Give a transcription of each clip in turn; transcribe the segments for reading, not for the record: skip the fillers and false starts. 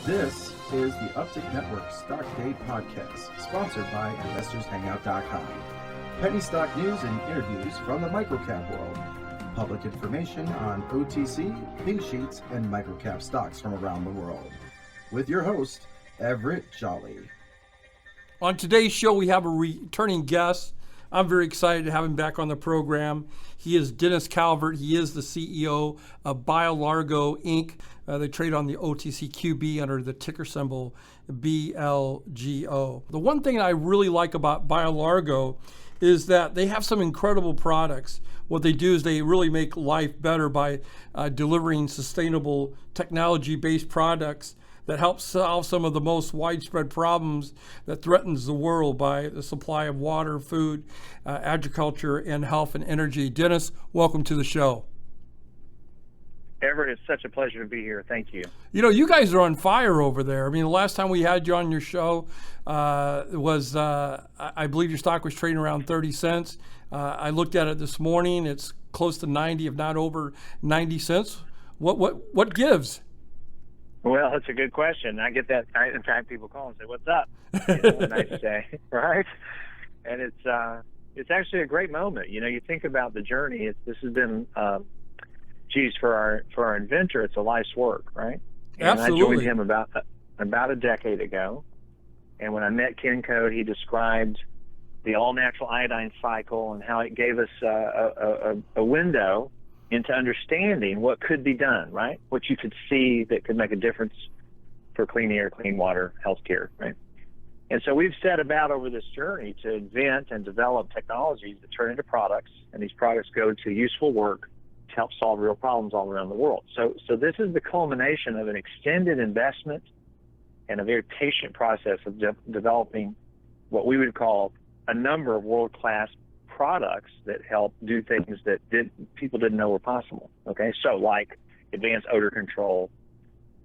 This is the Uptick Network Stock Day Podcast, sponsored by InvestorsHangout.com. Penny stock news and interviews from the microcap world. Public information on OTC, pink sheets, and microcap stocks from around the world. With your host, Everett Jolly. On today's show, we have a returning guest. I'm very excited to have him back on the program. He is Dennis Calvert. He is the CEO of BioLargo, Inc. They trade on the OTCQB under the ticker symbol BLGO. The one thing I really like about BioLargo is that they have some incredible products. What they do is they really make life better by delivering sustainable technology-based products that help solve some of the most widespread problems that threatens the world by the supply of water, food, agriculture, and health and energy. Dennis, welcome to the show. Everett, it's such a pleasure to be here. Thank you. You know, you guys are on fire over there. I mean, the last time we had you on your show was, I believe your stock was trading around 30 cents. I looked at it this morning. It's close to 90, if not over 90 cents. What gives? Well, it's a good question. I get that. In fact, people call and say, "What's up?" Nice day, right? And it's actually a great moment. You know, you think about the journey. This has been, for our inventor, it's a life's work, right? And Absolutely. I joined him about a decade ago. And when I met Ken Code, he described the all-natural iodine cycle and how it gave us a window into understanding what could be done, right? What you could see that could make a difference for clean air, clean water, healthcare, right? And so we've set about over this journey to invent and develop technologies that turn into products, and these products go to useful work to help solve real problems all around the world. So this is the culmination of an extended investment and a very patient process of developing what we would call a number of world-class products that help do things that people didn't know were possible. Okay, so like advanced odor control,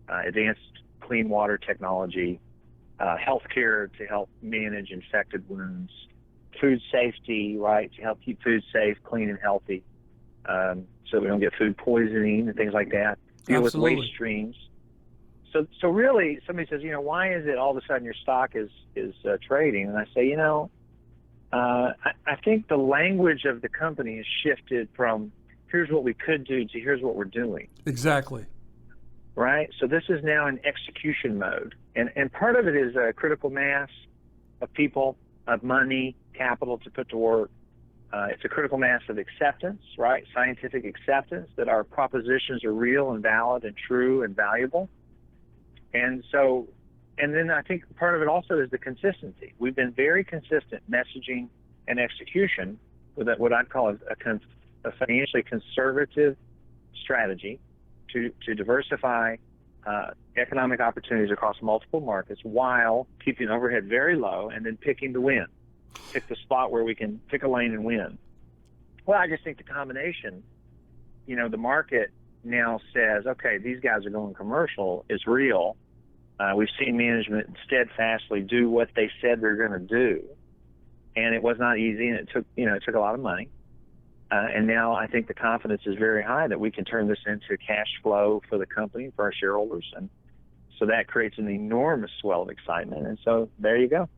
advanced clean water technology, healthcare to help manage infected wounds, food safety, right, to help keep food safe, clean, and healthy, so we don't get food poisoning and things like that. Deal Absolutely. with waste streams. So really, somebody says, why is it all of a sudden your stock is trading? And I say, I think the language of the company has shifted from here's what we could do to here's what we're doing. Exactly. Right? So this is now in execution mode. And part of it is a critical mass of people, of money, capital to put to work. It's a critical mass of acceptance, right? Scientific acceptance that our propositions are real and valid and true and valuable. And then I think part of it also is the consistency. We've been very consistent messaging and execution with what I'd call a financially conservative strategy to diversify economic opportunities across multiple markets while keeping overhead very low and then picking the win. Pick the spot where we can pick a lane and win. Well, I just think the combination, the market now says, okay, these guys are going commercial, is real. We've seen management steadfastly do what they said they're going to do, and it was not easy, and it took a lot of money. And now I think the confidence is very high that we can turn this into cash flow for the company, for our shareholders, and so that creates an enormous swell of excitement. And so there you go.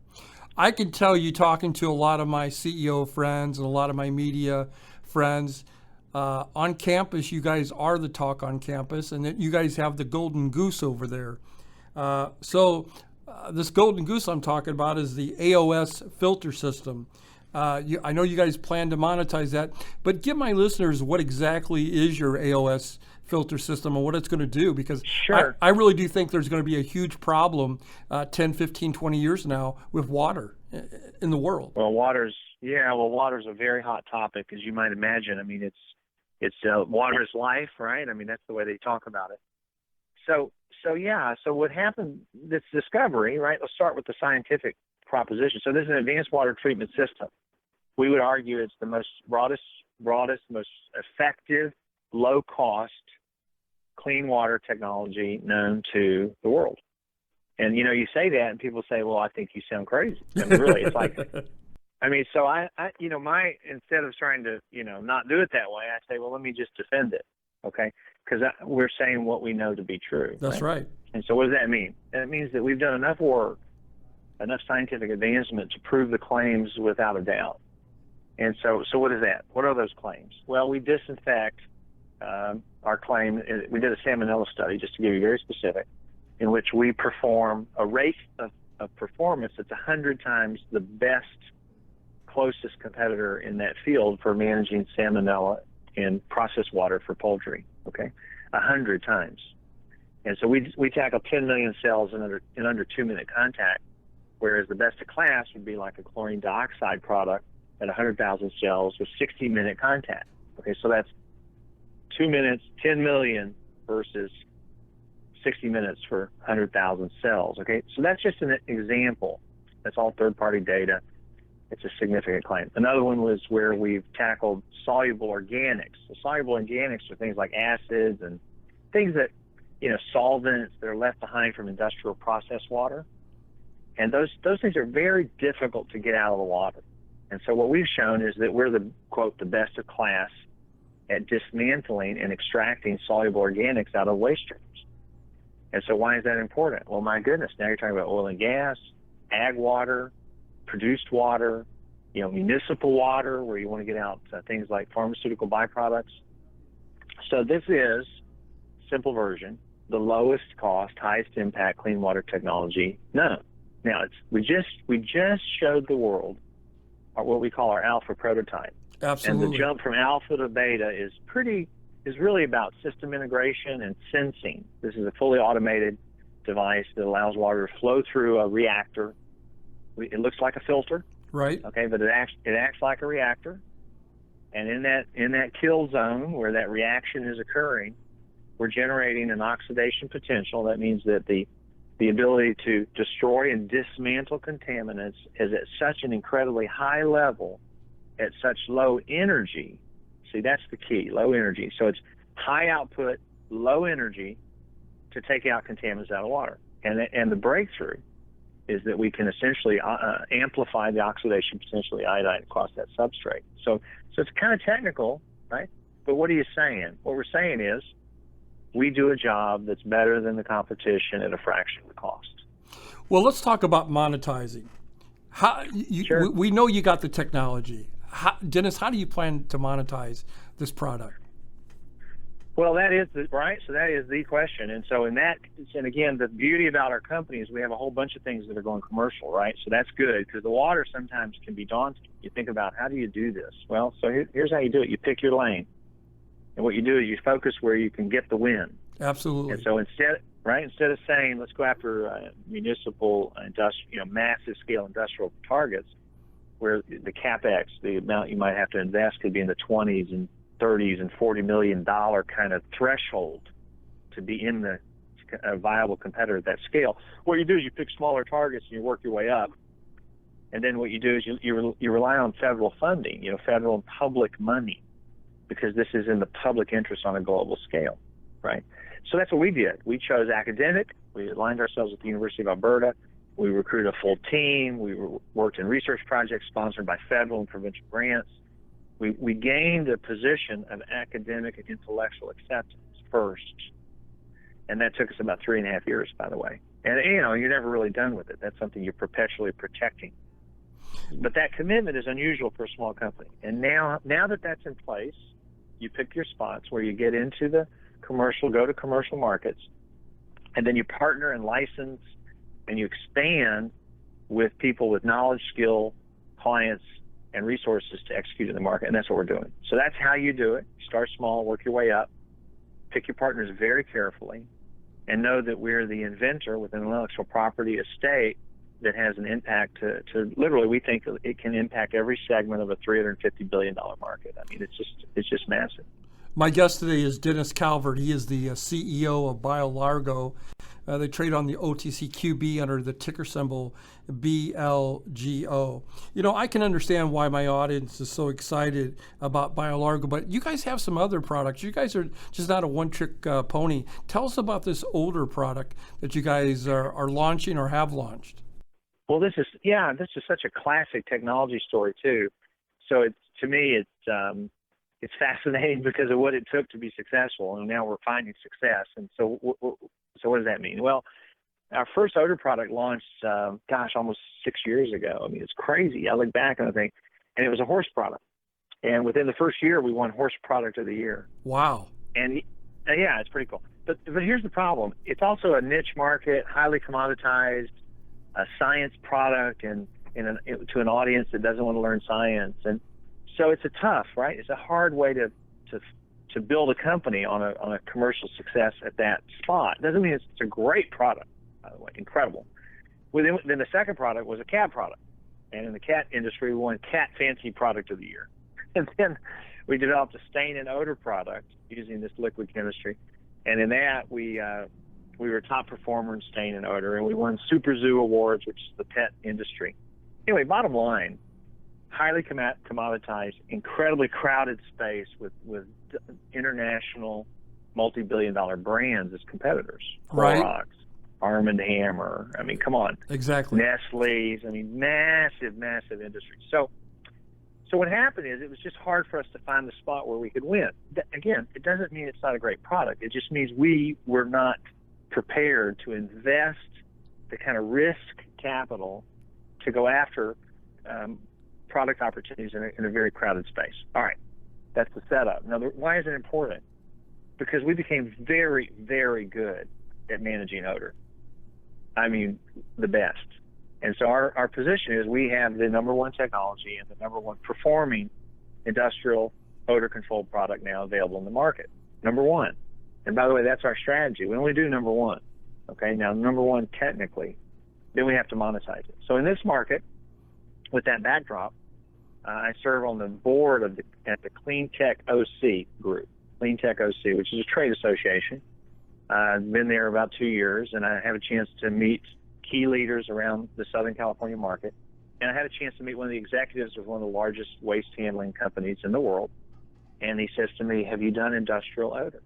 I can tell you, talking to a lot of my CEO friends and a lot of my media friends, on campus, you guys are the talk on campus, and that you guys have the golden goose over there. So this golden goose I'm talking about is the AOS Filter System. I know you guys plan to monetize that, but give my listeners what exactly is your AOS Filter System and what it's going to do, because Sure. I really do think there's going to be a huge problem 10, 15, 20 years now with water in the world. Well, water's a very hot topic, as you might imagine. I mean, it's water is life, right? I mean, that's the way they talk about it. So what happened, this discovery, right? Let's start with the scientific proposition. So this is an advanced water treatment system. We would argue it's the most broadest, most effective, low-cost, clean water technology known to the world. And, you say that and people say, well, I think you sound crazy. I mean, really, it's like, so I instead of trying to, not do it that way, I say, well, let me just defend it. Okay. because we're saying what we know to be true. That's right. And so what does that mean? That means that we've done enough work, enough scientific advancement to prove the claims without a doubt. And so what is that? What are those claims? Well, we disinfect our claim. We did a salmonella study, just to give you very specific, in which we perform a rate of performance that's 100 times the best closest competitor in that field for managing salmonella in processed water for poultry, okay? 100 times. And so we tackle 10 million cells in under 2-minute contact, whereas the best of class would be like a chlorine dioxide product at 100,000 cells with 60-minute contact. Okay, so that's 2 minutes, 10 million versus 60 minutes for 100,000 cells. Okay, so that's just an example. That's all third-party data. It's a significant claim. Another one was where we've tackled soluble organics. So soluble organics are things like acids and things that, solvents that are left behind from industrial processed water. And those things are very difficult to get out of the water. And so what we've shown is that we're the, quote, the best of class at dismantling and extracting soluble organics out of waste streams. And so why is that important? Well, my goodness, now you're talking about oil and gas, ag water, produced water, municipal water, where you want to get out things like pharmaceutical byproducts. So this is, simple version, the lowest cost, highest impact clean water technology known. Now, we just showed the world what we call our alpha prototype. Absolutely. And the jump from alpha to beta is really about system integration and sensing. This is a fully automated device that allows water to flow through a reactor. It looks like a filter, right? Okay, but it acts like a reactor. And in that kill zone where that reaction is occurring, we're generating an oxidation potential. That means that the ability to destroy and dismantle contaminants is at such an incredibly high level, at such low energy. See, that's the key, low energy. So it's high output, low energy to take out contaminants out of water. And the breakthrough is that we can essentially amplify the oxidation potential of the iodine across that substrate. So it's kind of technical, right? But what are you saying? What we're saying is we do a job that's better than the competition at a fraction of the cost. Well, let's talk about monetizing. Sure. We know you got the technology. Dennis, how do you plan to monetize this product? Well, that is right. So that is the question. And so and again, the beauty about our company is we have a whole bunch of things that are going commercial, right? So that's good because the water sometimes can be daunting. You think about how do you do this? Well, so here's how you do it. You pick your lane. And what you do is you focus where you can get the win. Absolutely. And so instead of saying let's go after municipal, massive scale industrial targets, where the capex, the amount you might have to invest, could be in the 20s and 30s and $40 million kind of threshold to be in a viable competitor at that scale. What you do is you pick smaller targets and you work your way up. And then what you do is you rely on federal funding, federal and public money, because this is in the public interest on a global scale, right? So that's what we did. We chose academic. We aligned ourselves with the University of Alberta. We recruited a full team. We worked in research projects sponsored by federal and provincial grants. We gained a position of academic and intellectual acceptance first. And that took us about 3.5 years, by the way. And, you're never really done with it. That's something you're perpetually protecting. But that commitment is unusual for a small company. And now that that's in place, you pick your spots where you get into the go to commercial markets, and then you partner and license, and you expand with people with knowledge, skill, clients, and resources to execute in the market, and that's what we're doing. So that's how you do it. Start small, work your way up, pick your partners very carefully, and know that we're the inventor with an intellectual property estate that has an impact to literally, we think it can impact every segment of a $350 billion market. I mean, it's just massive. My guest today is Dennis Calvert. He is the CEO of BioLargo. They trade on the OTCQB under the ticker symbol BLGO. I can understand why my audience is so excited about BioLargo, but you guys have some other products. You guys are just not a one-trick pony. Tell us about this older product that you guys are launching or have launched. Well, this is such a classic technology story too. So to me, it's fascinating because of what it took to be successful, and now we're finding success. And so, so what does that mean? Well, our first odor product launched, almost 6 years ago. I mean, it's crazy. I look back and I think, and it was a horse product. And within the first year, we won Horse Product of the Year. Wow. And yeah, it's pretty cool. But here's the problem. It's also a niche market, highly commoditized, a science product, and to an audience that doesn't want to learn science. And so it's a tough, right? It's a hard way to build a company on a commercial success at that spot. Doesn't mean it's a great product, by the way, incredible. Then the second product was a cat product. And in the cat industry, we won Cat Fancy Product of the Year. And then we developed a stain and odor product using this liquid chemistry. And in that, we were top performer in stain and odor, and we won Super Zoo Awards, which is the pet industry. Anyway, bottom line, highly commoditized, incredibly crowded space with international multi-billion-dollar brands as competitors. Right. Clorox, Arm & Hammer. I mean, come on. Exactly. Nestle's. I mean, massive, massive industry. So what happened is it was just hard for us to find the spot where we could win. Again, it doesn't mean it's not a great product. It just means we were not prepared to invest the kind of risk capital to go after product opportunities in a very crowded space. All right, that's the setup. Now, why is it important? Because we became very, very good at managing odor. I mean, the best. And so our position is we have the number one technology and the number one performing industrial odor control product now available in the market. Number one. And by the way, that's our strategy. We only do number one. Okay, now number one technically, then we have to monetize it. So in this market, with that backdrop, I serve on the board at the Clean Tech OC group, Clean Tech OC, which is a trade association. I've been there about 2 years, and I have a chance to meet key leaders around the Southern California market. And I had a chance to meet one of the executives of one of the largest waste handling companies in the world. And he says to me, "Have you done industrial odor?"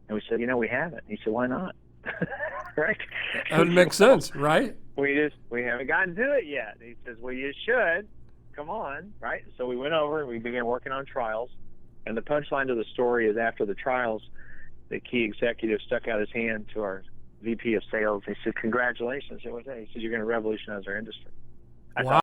And we said, "We haven't." He said, "Why not?" Right? That would make sense, right? We haven't gotten to it yet. He says, "Well, you should. Come on," right? So we went over and we began working on trials. And the punchline to the story is after the trials, the key executive stuck out his hand to our VP of sales. He said, "Congratulations." I said, "What's that?" He said, "You're going to revolutionize our industry." I Wow. thought,